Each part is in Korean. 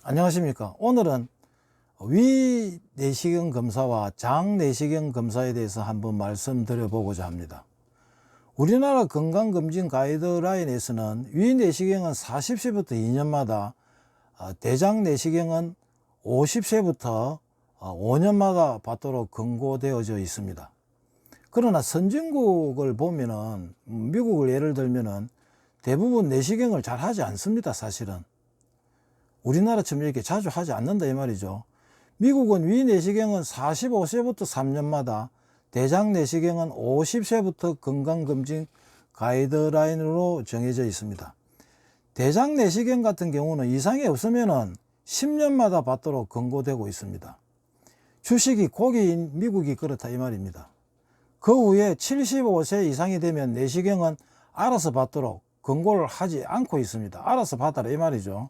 안녕하십니까. 오늘은 위 내시경 검사와 장 내시경 검사에 대해서 한번 말씀드려 보고자 합니다. 우리나라 건강검진 가이드라인에서는 위 내시경은 40세부터 2년마다, 대장 내시경은 50세부터 5년마다 받도록 권고되어져 있습니다. 그러나 선진국을 보면은, 미국을 예를 들면은 대부분 내시경을 잘 하지 않습니다, 사실은. 우리나라처럼 이렇게 자주 하지 않는다 이 말이죠. 미국은 위 내시경은 45세부터 3년마다, 대장 내시경은 50세부터 건강검진 가이드라인으로 정해져 있습니다. 대장 내시경 같은 경우는 이상이 없으면 10년마다 받도록 권고되고 있습니다. 주식이 고기인 미국이 그렇다 이 말입니다. 그 후에 75세 이상이 되면 내시경은 알아서 받도록 권고를 하지 않고 있습니다. 알아서 받아라 이 말이죠.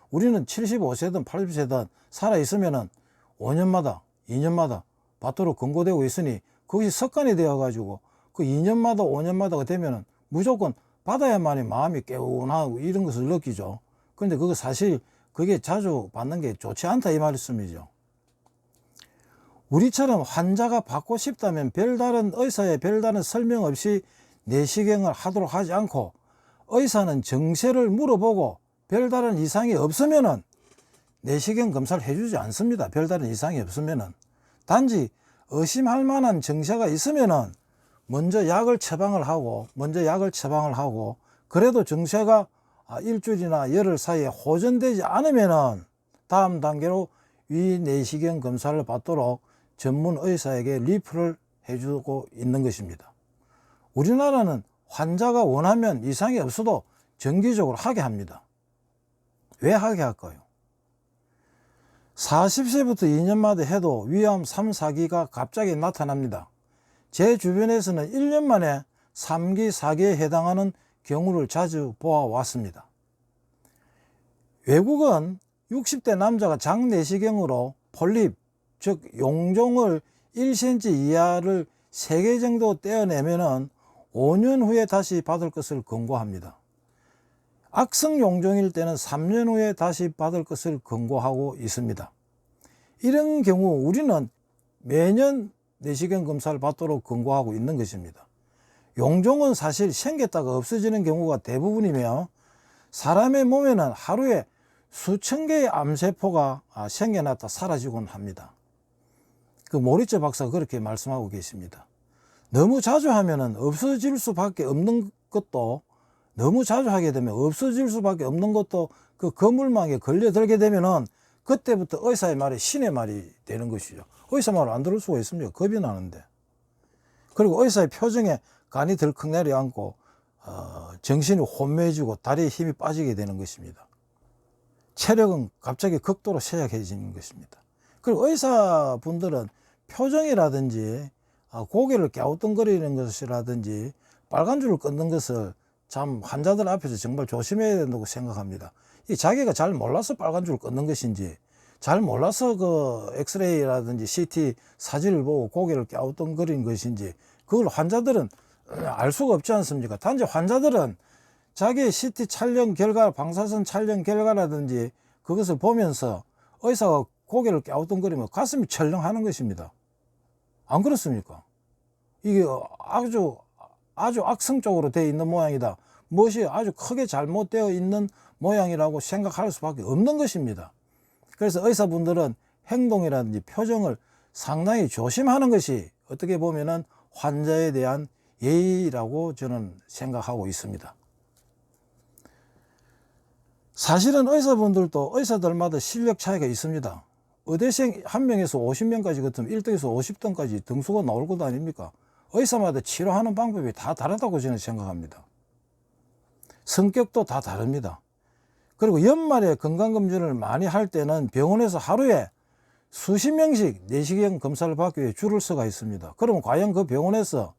우리는 75세든 80세든 살아있으면 5년마다 2년마다 받도록 권고되고 있으니 그것이 습관이 되어 가지고 그 2년마다 5년마다가 되면 무조건 받아야만이 마음이 개운하고 이런 것을 느끼죠. 그런데 그거 사실 그게 자주 받는 게 좋지 않다 이 말씀이죠. 우리처럼 환자가 받고 싶다면 별다른 의사의 별다른 설명 없이 내시경을 하도록 하지 않고, 의사는 정세를 물어보고 별다른 이상이 없으면은 내시경 검사를 해주지 않습니다. 별다른 이상이 없으면은. 단지 의심할 만한 증세가 있으면은 먼저 약을 처방을 하고 그래도 증세가 일주일이나 열흘 사이에 호전되지 않으면은 다음 단계로 위 내시경 검사를 받도록 전문 의사에게 리프를 해주고 있는 것입니다. 우리나라는 환자가 원하면 이상이 없어도 정기적으로 하게 합니다. 왜 하게 할까요? 40세부터 2년마다 해도 위암 3, 4기가 갑자기 나타납니다. 제 주변에서는 1년 만에 3기, 4기에 해당하는 경우를 자주 보아왔습니다. 외국은 60대 남자가 장 내시경으로 폴립, 즉 용종을 1cm 이하를 3개 정도 떼어내면 5년 후에 다시 받을 것을 권고합니다. 악성 용종일 때는 3년 후에 다시 받을 것을 권고하고 있습니다. 이런 경우 우리는 매년 내시경 검사를 받도록 권고하고 있는 것입니다. 용종은 사실 생겼다가 없어지는 경우가 대부분이며, 사람의 몸에는 하루에 수천 개의 암세포가 생겨났다 사라지곤 합니다. 그 모리츠 박사가 그렇게 말씀하고 계십니다. 너무 자주 하면은 없어질 수밖에 없는 것도, 너무 자주 하게 되면 없어질 수밖에 없는 것도 그 거물망에 걸려들게 되면은 그때부터 의사의 말이 신의 말이 되는 것이죠. 의사 말을 안 들을 수가 있습니까? 겁이 나는데. 그리고 의사의 표정에 간이 덜컥 내려앉고 정신이 혼미해지고 다리에 힘이 빠지게 되는 것입니다. 체력은 갑자기 극도로 쇠약해지는 것입니다. 그리고 의사분들은 표정이라든지 고개를 갸우뚱거리는 것이라든지 빨간 줄을 끊는 것을 참 환자들 앞에서 정말 조심해야 된다고 생각합니다. 이 자기가 잘 몰라서 빨간 줄을 끊는 것인지, 잘 몰라서 그 엑스레이라든지 CT 사진을 보고 고개를 갸우뚱거리는 것인지, 그걸 환자들은 알 수가 없지 않습니까? 단지 환자들은 자기의 CT 촬영 결과, 방사선 촬영 결과라든지 그것을 보면서 의사가 고개를 갸우뚱거리면 가슴이 철렁하는 것입니다. 안 그렇습니까? 이게 아주 악성적으로 되어 있는 모양이다, 무엇이 아주 크게 잘못되어 있는 모양이라고 생각할 수밖에 없는 것입니다. 그래서 의사분들은 행동이라든지 표정을 상당히 조심하는 것이 어떻게 보면은 환자에 대한 예의라고 저는 생각하고 있습니다. 사실은 의사분들도 의사들마다 실력 차이가 있습니다. 의대생 1명에서 50명까지 같으면 1등에서 50등까지 등수가 나올 것 아닙니까? 의사마다 치료하는 방법이 다 다르다고 저는 생각합니다. 성격도 다 다릅니다. 그리고 연말에 건강검진을 많이 할 때는 병원에서 하루에 수십 명씩 내시경 검사를 받기 위해 줄을 서가 있습니다. 그러면 과연 그 병원에서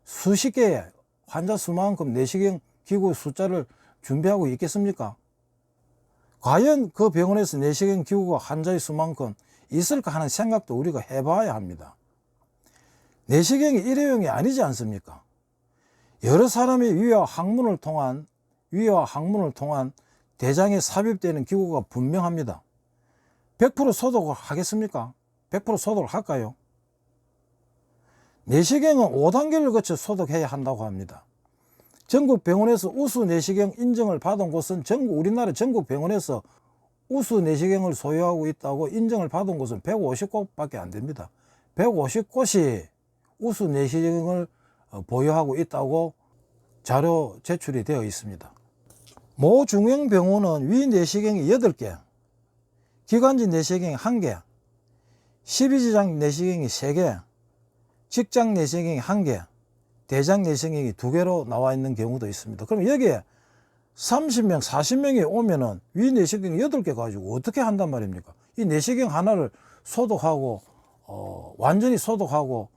수십 개의 환자 수만큼 내시경 기구 숫자를 준비하고 있겠습니까? 과연 그 병원에서 내시경 기구가 환자의 수만큼 있을까 하는 생각도 우리가 해봐야 합니다. 내시경이 일회용이 아니지 않습니까? 여러 사람의 위와 항문을 통한 대장에 삽입되는 기구가 분명합니다. 100% 소독을 하겠습니까? 100% 소독을 할까요? 내시경은 5단계를 거쳐 소독해야 한다고 합니다. 전국 병원에서 우수 내시경 인정을 받은 곳은 우리나라 전국 병원에서 우수 내시경을 소유하고 있다고 인정을 받은 곳은 150곳밖에 안 됩니다. 150곳이 우수 내시경을 보유하고 있다고 자료 제출이 되어 있습니다. 모 중형병원은 위 내시경이 8개, 기관지 내시경이 1개, 12지장 내시경이 3개, 직장 내시경이 1개, 대장 내시경이 2개로 나와 있는 경우도 있습니다. 그럼 여기에 30명, 40명이 오면은 위 내시경 8개 가지고 어떻게 한단 말입니까? 이 내시경 하나를 소독하고, 완전히 소독하고,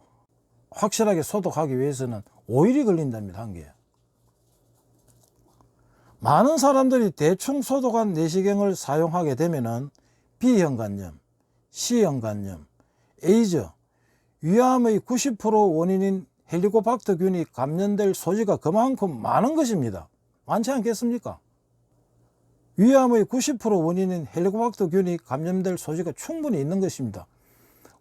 확실하게 소독하기 위해서는 5일이 걸린답니다, 한 개에. 많은 사람들이 대충 소독한 내시경을 사용하게 되면은 B형간염, C형간염, 에이즈, 위암의 90% 원인인 헬리코박터균이 감염될 소지가 그만큼 많은 것입니다. 많지 않겠습니까? 위암의 90% 원인인 헬리코박터균이 감염될 소지가 충분히 있는 것입니다.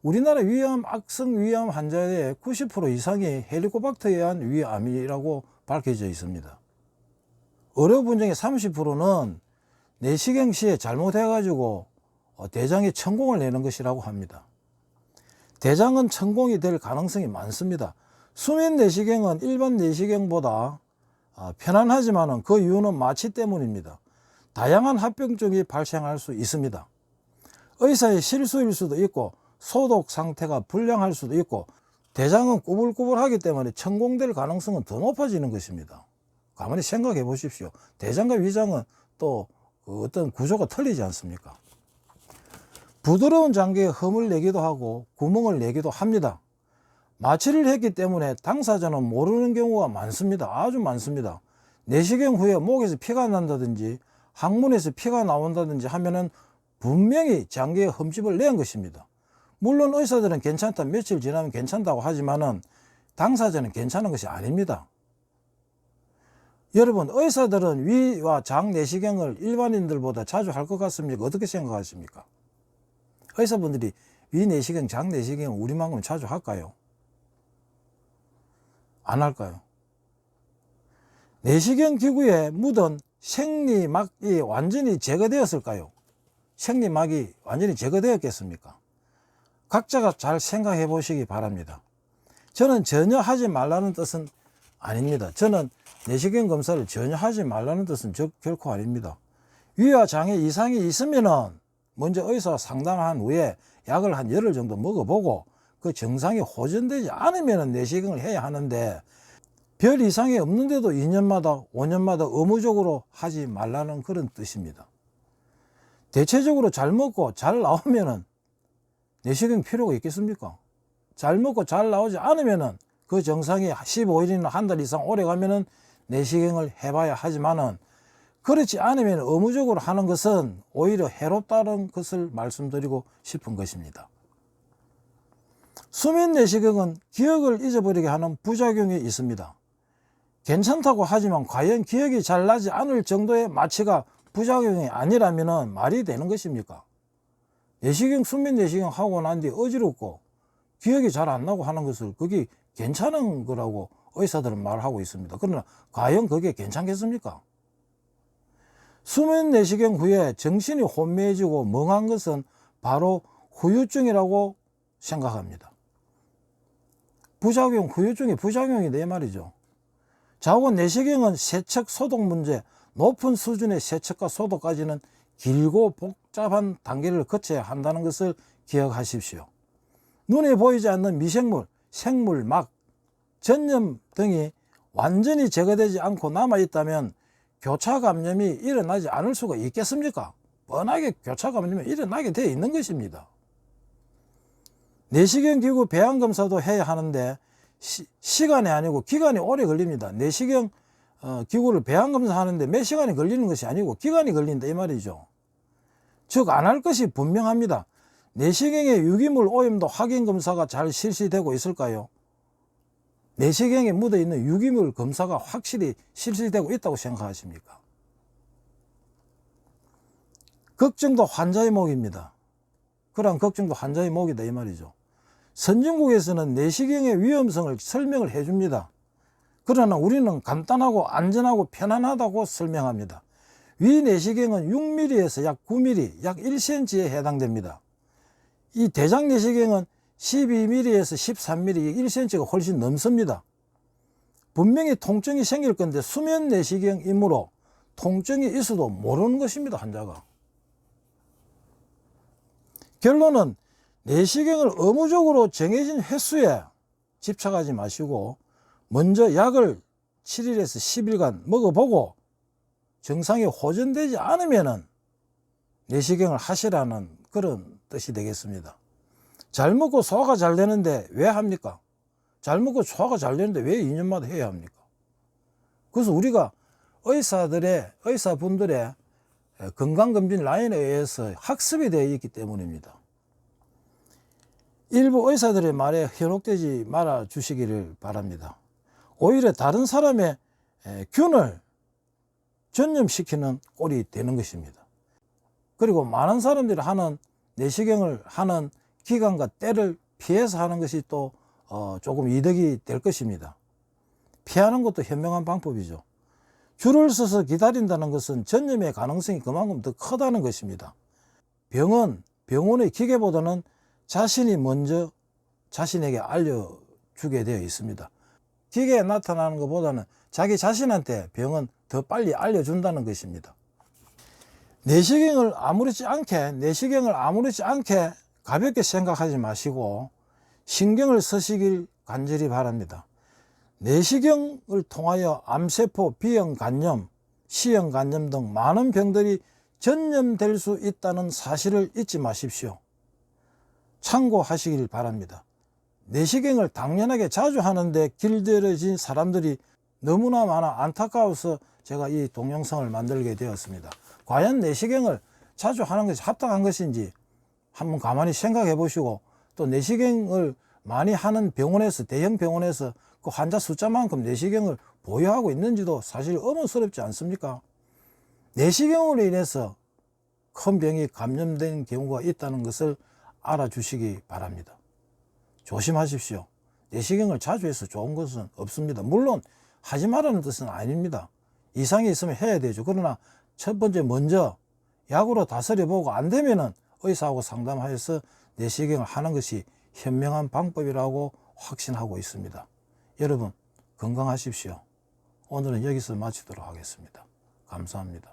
우리나라 위암, 악성 위암 환자의 90% 이상이 헬리코박터에 의한 위암이라고 밝혀져 있습니다. 의료 분쟁의 30%는 내시경 시에 잘못해가지고 대장에 천공을 내는 것이라고 합니다. 대장은 천공이 될 가능성이 많습니다. 수면 내시경은 일반 내시경보다 편안하지만 그 이유는 마취 때문입니다. 다양한 합병증이 발생할 수 있습니다. 의사의 실수일 수도 있고 소독 상태가 불량할 수도 있고 대장은 꾸불꾸불하기 때문에 천공될 가능성은 더 높아지는 것입니다. 가만히 생각해 보십시오. 대장과 위장은 또 어떤 구조가 틀리지 않습니까? 부드러운 장기에 흠을 내기도 하고 구멍을 내기도 합니다. 마취를 했기 때문에 당사자는 모르는 경우가 많습니다. 아주 많습니다. 내시경 후에 목에서 피가 난다든지 항문에서 피가 나온다든지 하면은 분명히 장기에 흠집을 낸 것입니다. 물론 의사들은 괜찮다, 며칠 지나면 괜찮다고 하지만은 당사자는 괜찮은 것이 아닙니다. 여러분, 의사들은 위와 장 내시경을 일반인들보다 자주 할 것 같습니까? 어떻게 생각하십니까? 의사분들이 위 내시경, 장 내시경을 우리만큼 자주 할까요? 안 할까요? 내시경 기구에 묻은 생리막이 완전히 제거되었을까요? 생리막이 완전히 제거되었겠습니까? 각자가 잘 생각해 보시기 바랍니다. 저는 전혀 하지 말라는 뜻은 아닙니다. 저는 내시경 검사를 전혀 하지 말라는 뜻은 결코 아닙니다. 위와 장에 이상이 있으면은 먼저 의사와 상담한 후에 약을 한 열흘 정도 먹어보고 그 증상이 호전되지 않으면 내시경을 해야 하는데 별 이상이 없는데도 2년마다 5년마다 의무적으로 하지 말라는 그런 뜻입니다. 대체적으로 잘 먹고 잘 나오면은 내시경 필요가 있겠습니까? 잘 먹고 잘 나오지 않으면은 그 증상이 15일이나 한 달 이상 오래 가면은 내시경을 해봐야 하지만은 그렇지 않으면 의무적으로 하는 것은 오히려 해롭다는 것을 말씀드리고 싶은 것입니다. 수면 내시경은 기억을 잊어버리게 하는 부작용이 있습니다. 괜찮다고 하지만 과연 기억이 잘 나지 않을 정도의 마취가 부작용이 아니라면 말이 되는 것입니까? 내시경, 수면 내시경 하고 난 뒤 어지럽고 기억이 잘 안 나고 하는 것을 그게 괜찮은 거라고 의사들은 말하고 있습니다. 그러나 과연 그게 괜찮겠습니까? 수면 내시경 후에 정신이 혼미해지고 멍한 것은 바로 후유증이라고 생각합니다. 후유증이 부작용이 내 말이죠. 자고 내시경은 세척 소독 문제, 높은 수준의 세척과 소독까지는 길고 복잡한 단계를 거쳐야 한다는 것을 기억하십시오. 눈에 보이지 않는 미생물, 생물막, 전염 등이 완전히 제거되지 않고 남아있다면 교차 감염이 일어나지 않을 수가 있겠습니까? 뻔하게 교차 감염이 일어나게 되어 있는 것입니다. 내시경 기구 배양 검사도 해야 하는데 시간이 아니고 기간이 오래 걸립니다. 내시경 기구를 배양 검사하는데 몇 시간이 걸리는 것이 아니고 기간이 걸린다 이 말이죠. 즉 안 할 것이 분명합니다. 내시경의 유기물 오염도 확인 검사가 잘 실시되고 있을까요? 내시경에 묻어있는 유기물 검사가 확실히 실시되고 있다고 생각하십니까? 걱정도 환자의 몫입니다. 그런 걱정도 환자의 몫이다 이 말이죠. 선진국에서는 내시경의 위험성을 설명을 해줍니다. 그러나 우리는 간단하고 안전하고 편안하다고 설명합니다. 위 내시경은 6mm에서 약 9mm, 약 1cm에 해당됩니다. 이 대장 내시경은 12mm에서 13mm, 1cm가 훨씬 넘습니다. 분명히 통증이 생길 건데 수면 내시경이므로 통증이 있어도 모르는 것입니다, 환자가. 결론은 내시경을 의무적으로 정해진 횟수에 집착하지 마시고 먼저 약을 7일에서 10일간 먹어보고 증상이 호전되지 않으면 내시경을 하시라는 그런 뜻이 되겠습니다. 잘 먹고 소화가 잘 되는데 왜 합니까? 잘 먹고 소화가 잘 되는데 왜 2년마다 해야 합니까? 그래서 우리가 의사분들의 건강검진 라인에 의해서 학습이 되어 있기 때문입니다. 일부 의사들의 말에 현혹되지 말아 주시기를 바랍니다. 오히려 다른 사람의 균을 전염시키는 꼴이 되는 것입니다. 그리고 많은 사람들이 하는 내시경을 하는 기간과 때를 피해서 하는 것이 또 조금 이득이 될 것입니다. 피하는 것도 현명한 방법이죠. 줄을 서서 기다린다는 것은 전염의 가능성이 그만큼 더 크다는 것입니다. 병원의 기계보다는 자신이 먼저 자신에게 알려주게 되어 있습니다. 기계에 나타나는 것보다는 자기 자신한테 병은 더 빨리 알려준다는 것입니다. 내시경을 아무렇지 않게 가볍게 생각하지 마시고 신경을 쓰시길 간절히 바랍니다. 내시경을 통하여 암세포, B형 간염, C형 간염 등 많은 병들이 전염될 수 있다는 사실을 잊지 마십시오. 참고하시길 바랍니다. 내시경을 당연하게 자주 하는데 길들여진 사람들이 너무나 많아 안타까워서 제가 이 동영상을 만들게 되었습니다. 과연 내시경을 자주 하는 것이 합당한 것인지 한번 가만히 생각해 보시고, 또 내시경을 많이 하는 병원에서, 대형 병원에서 그 환자 숫자만큼 내시경을 보유하고 있는지도 사실 의문스럽지 않습니까? 내시경으로 인해서 큰 병이 감염된 경우가 있다는 것을 알아주시기 바랍니다. 조심하십시오. 내시경을 자주 해서 좋은 것은 없습니다. 물론 하지 말라는 뜻은 아닙니다. 이상이 있으면 해야 되죠. 그러나 첫 번째 먼저 약으로 다스려보고 안 되면은 의사하고 상담하여서 내시경을 하는 것이 현명한 방법이라고 확신하고 있습니다. 여러분 건강하십시오. 오늘은 여기서 마치도록 하겠습니다. 감사합니다.